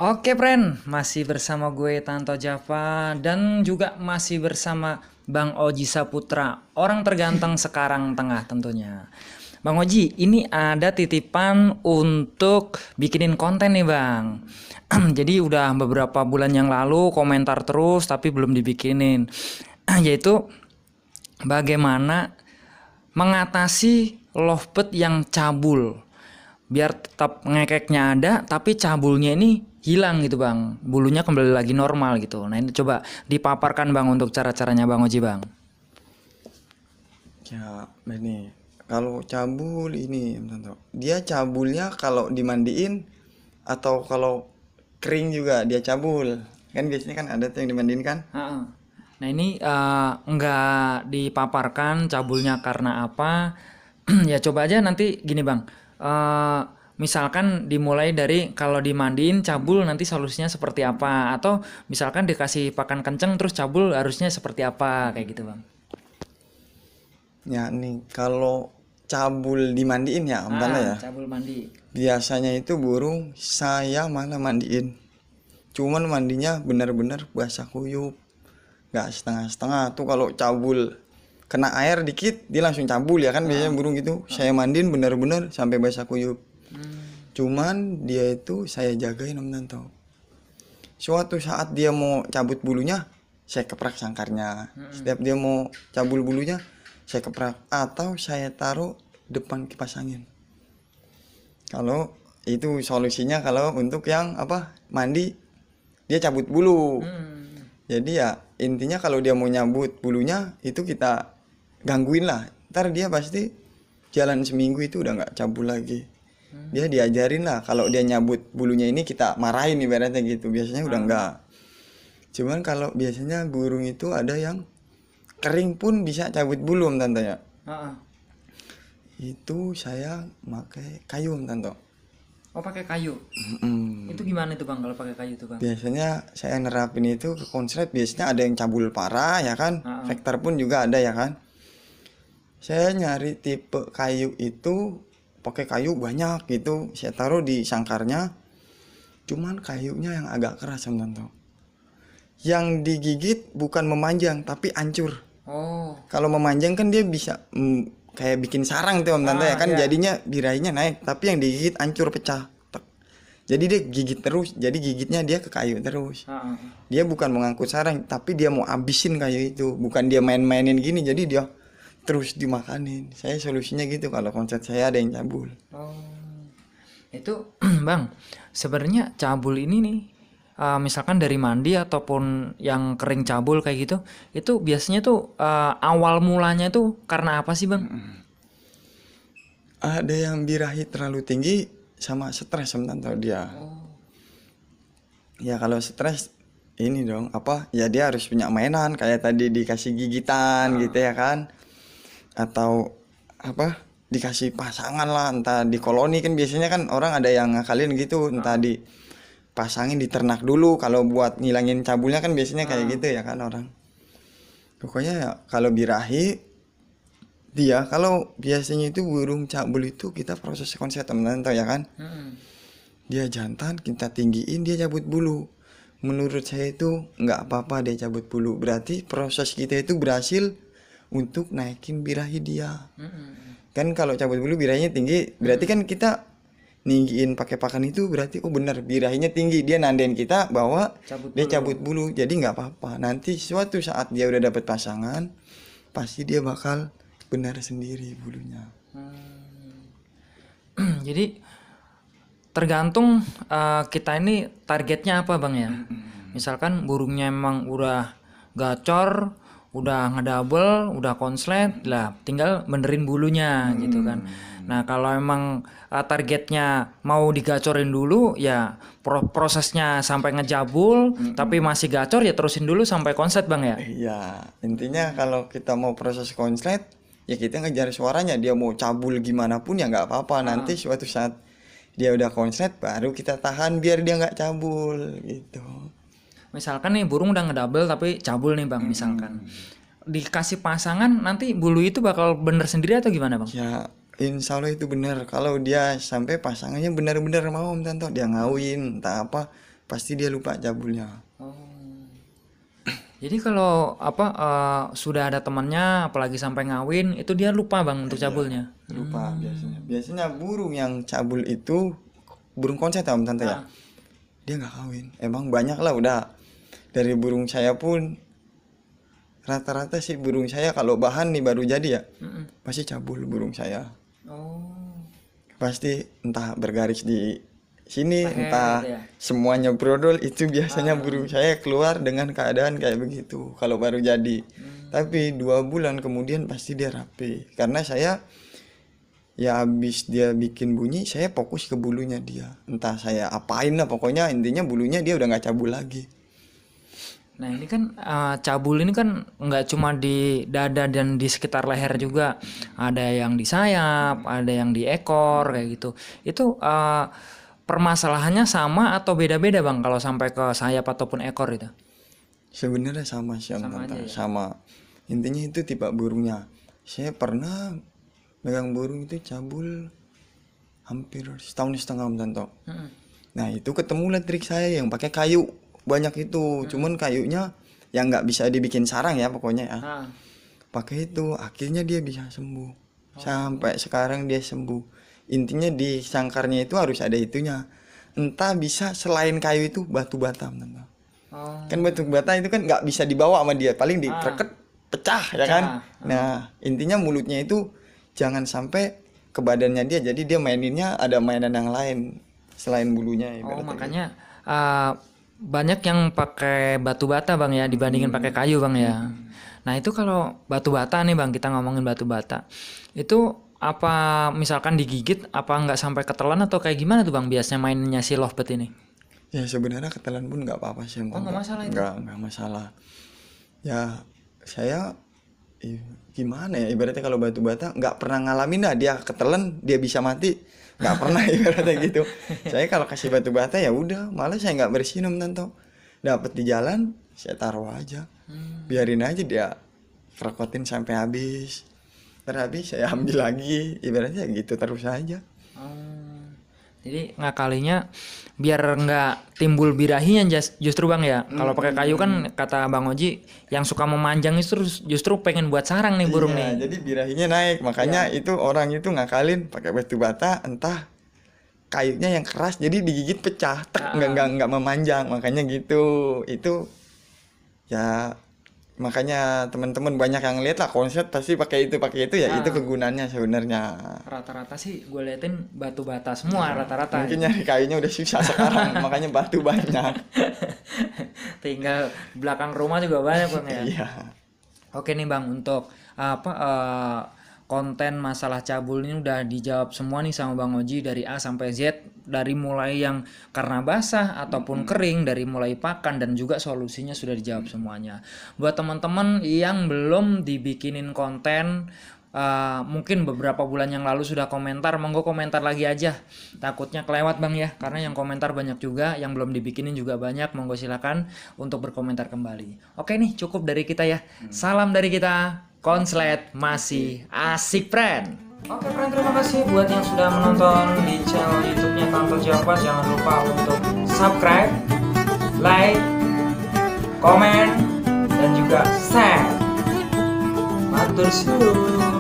Oke, friend, masih bersama gue Tanto Java dan juga masih bersama Bang Oji Saputra, orang terganteng sekarang tengah tentunya. Bang Oji, ini ada titipan untuk bikinin konten nih, Bang. Jadi udah beberapa bulan yang lalu komentar terus tapi belum dibikinin. Yaitu bagaimana mengatasi lovebird yang cabul biar tetap ngekeknya ada tapi cabulnya ini hilang gitu bang, bulunya kembali lagi normal gitu. Nah ini coba dipaparkan bang untuk cara-caranya bang Oji bang. Ya, ini kalau cabul ini, Tanto. Dia cabulnya kalau dimandiin atau kalau kering juga dia cabul. Kan biasanya kan ada tuh yang dimandiin kan? Nah ini nggak dipaparkan cabulnya karena apa. Ya coba aja nanti gini bang. Eh, Misalkan dimulai dari kalau dimandiin cabul nanti solusinya seperti apa, atau misalkan dikasih pakan kenceng terus cabul harusnya seperti apa kayak gitu bang. Ya nih, kalau cabul dimandiin ya, Tante ya. Cabul mandi. Biasanya itu burung saya malah mandiin. Cuman mandinya benar-benar basah kuyup. Nggak setengah-setengah tuh kalau cabul kena air dikit dia langsung cabul ya kan biasanya burung gitu. Saya mandiin benar-benar sampai basah kuyup. Cuman dia itu saya jagain Om Tanto. Suatu saat dia mau cabut bulunya, saya keprak sangkarnya. Setiap dia mau cabul bulunya, saya keprak atau saya taruh depan kipas angin. Kalau itu solusinya kalau untuk yang apa mandi dia cabut bulu. Jadi ya intinya kalau dia mau nyabut bulunya itu kita gangguin lah. Ntar dia pasti jalan seminggu itu udah nggak cabul lagi. Dia diajarin lah kalau dia nyabut bulunya ini kita marahin ibaratnya gitu. Biasanya udah enggak. Cuman kalau biasanya burung itu ada yang kering pun bisa cabut bulu Om Tanto ya. Itu saya pakai kayu Om Tanto. Oh pakai kayu. Itu gimana itu bang kalau pakai kayu itu bang? Biasanya saya nerapin itu ke konslet biasanya ada yang cabul parah ya kan. Vektor pun juga ada ya kan. Saya nyari tipe kayu itu pakai kayu banyak gitu. Saya taruh di sangkarnya. Cuman kayunya yang agak keras Om Tanto. Yang digigit bukan memanjang tapi hancur. Oh. Kalau memanjang kan dia bisa kayak bikin sarang tuh Om Tanto ya kan Iya. jadinya birahinya naik tapi yang digigit hancur pecah. Tek. Jadi dia gigit terus, jadi gigitnya dia ke kayu terus. Dia bukan mengangkut sarang tapi dia mau abisin kayu itu, bukan dia main-mainin gini jadi dia terus dimakanin. Saya solusinya gitu kalau konsep saya ada yang cabul. Oh. Itu bang, sebenarnya cabul ini nih, misalkan dari mandi ataupun yang kering cabul kayak gitu, itu biasanya tuh awal mulanya tuh karena apa sih bang? Ada yang birahi terlalu tinggi sama stres Om Tanto dia. Ya kalau stres ini dong apa ya dia harus punya mainan kayak tadi dikasih gigitan gitu ya kan atau apa dikasih pasangan lah entah di koloni kan biasanya kan orang ada yang ngakalin gitu entah dipasangin di ternak dulu kalau buat ngilangin cabulnya kan biasanya kayak gitu ya kan orang pokoknya ya kalau birahi dia kalau biasanya itu burung cabul itu kita proses konsep teman-teman ya kan dia jantan kita tinggiin dia cabut bulu. Menurut saya itu nggak apa-apa dia cabut bulu. Berarti proses kita itu berhasil untuk naikin birahi dia. Kan kalau cabut bulu birahinya tinggi, berarti kan kita ninggiin pakai pakan itu berarti oh benar birahinya tinggi. Dia nandain kita bahwa dia cabut bulu. Jadi nggak apa-apa. Nanti suatu saat dia udah dapet pasangan, pasti dia bakal benar sendiri bulunya. Jadi tergantung kita ini targetnya apa bang ya. Misalkan burungnya emang udah gacor, udah ngedouble, udah konslet, lah tinggal benerin bulunya gitu kan. Nah kalau emang targetnya mau digacorin dulu ya prosesnya sampai ngejabul, tapi masih gacor ya terusin dulu sampai konslet bang ya. Iya, intinya kalau kita mau proses konslet, ya kita ngejar suaranya. Dia mau cabul gimana pun ya nggak apa-apa. Nanti suatu saat dia udah konslet, baru kita tahan biar dia nggak cabul gitu. Misalkan nih burung udah ngedouble tapi cabul nih bang misalkan. Dikasih pasangan nanti bulu itu bakal bener sendiri atau gimana bang? Ya, insya Allah itu benar. Kalau dia sampai pasangannya benar-benar mau Om Tanto, dia ngawin, entah apa, pasti dia lupa cabulnya. Oh. Jadi kalau sudah ada temannya apalagi sampai ngawin itu dia lupa bang untuk cabulnya. Lupa biasanya burung yang cabul itu burung konset ya Om Tante ya, dia nggak kawin. Emang banyak lah, udah dari burung saya pun rata-rata sih burung saya kalau bahan nih baru jadi ya pasti cabul burung saya. Oh. Pasti entah bergaris di sini, Leher entah gitu ya? semuanya brodol, itu biasanya burung saya keluar dengan keadaan kayak begitu kalau baru jadi. Tapi 2 bulan kemudian pasti dia rapi, karena saya ya habis dia bikin bunyi saya fokus ke bulunya dia, entah saya apain lah, pokoknya intinya bulunya dia udah nggak cabul lagi. Nah ini kan cabul ini kan nggak cuma di dada dan di sekitar leher juga, ada yang di sayap, ada yang di ekor kayak gitu. Itu permasalahannya sama atau beda-beda bang kalau sampai ke sayap ataupun ekor itu? Sebenarnya sama sih Om Sama Tante, aja ya? sama. Intinya itu tipe burungnya. Saya pernah megang burung itu cabul hampir 1,5 tahun Om Tante. Nah itu ketemulah trik saya yang pakai kayu banyak itu, cuman kayunya yang nggak bisa dibikin sarang ya pokoknya ya. Pakai itu akhirnya dia bisa sembuh. Sampai sekarang dia sembuh. Intinya di sangkarnya itu harus ada itunya. Entah bisa selain kayu itu batu bata Om Tante. Oh. Kan batu bata itu kan nggak bisa dibawa sama dia, paling dikreket pecah ya kan. Nah intinya mulutnya itu jangan sampai ke badannya dia, jadi dia maininnya ada mainan yang lain selain bulunya. Oh makanya banyak yang pakai batu bata bang ya dibandingin pakai kayu bang ya. Nah itu kalau batu bata nih bang, kita ngomongin batu bata itu apa misalkan digigit apa nggak sampai ketelan atau kayak gimana tuh bang biasanya mainnya si lovebird ini? Ya sebenarnya ketelan pun nggak apa-apa sih. Oh nggak masalah itu? Nggak masalah. Ya saya gimana ya, ibaratnya kalau batu bata nggak pernah ngalamin dah dia ketelan dia bisa mati, nggak pernah ibaratnya gitu. Saya kalau kasih batu bata ya udah, malah saya nggak bersihin Om Tante. Dapat di jalan saya taruh aja, biarin aja dia kerokotin sampai habis. Terhabis saya ambil lagi, ibaratnya gitu terus aja. Jadi ngakalinya biar nggak timbul birahinya justru bang ya. Kalau pakai kayu kan kata Bang Oji yang suka memanjang itu justru pengen buat sarang nih burung Iya, nih. jadi birahinya naik, makanya itu orang itu ngakalin pakai batu bata, entah kayunya yang keras jadi digigit pecah, nggak memanjang, makanya gitu. Itu ya makanya teman-teman banyak yang lihat lah konsep pasti pakai itu ya. Itu kegunaannya sebenarnya. Rata-rata sih gue liatin batu bata semua rata-rata. Mungkin nyari kayunya udah susah sekarang, makanya batu banyak. Tinggal belakang rumah juga banyak bang ya. Iya. Oke nih bang, untuk konten masalah cabul ini udah dijawab semua nih sama Bang Oji dari A sampai Z, dari mulai yang karena basah ataupun kering, dari mulai pakan dan juga solusinya sudah dijawab semuanya. Buat teman-teman yang belum dibikinin konten, mungkin beberapa bulan yang lalu sudah komentar, monggo komentar lagi aja, takutnya kelewat bang ya, karena yang komentar banyak juga, yang belum dibikinin juga banyak, monggo silakan untuk berkomentar kembali. Oke nih, cukup dari kita ya, salam dari kita, Konslet masih asik friend. Oke friend, terima kasih buat yang sudah menonton di channel YouTube-nya Tanto Java. Jangan lupa untuk subscribe, like, komen, dan juga share. Matur suwun.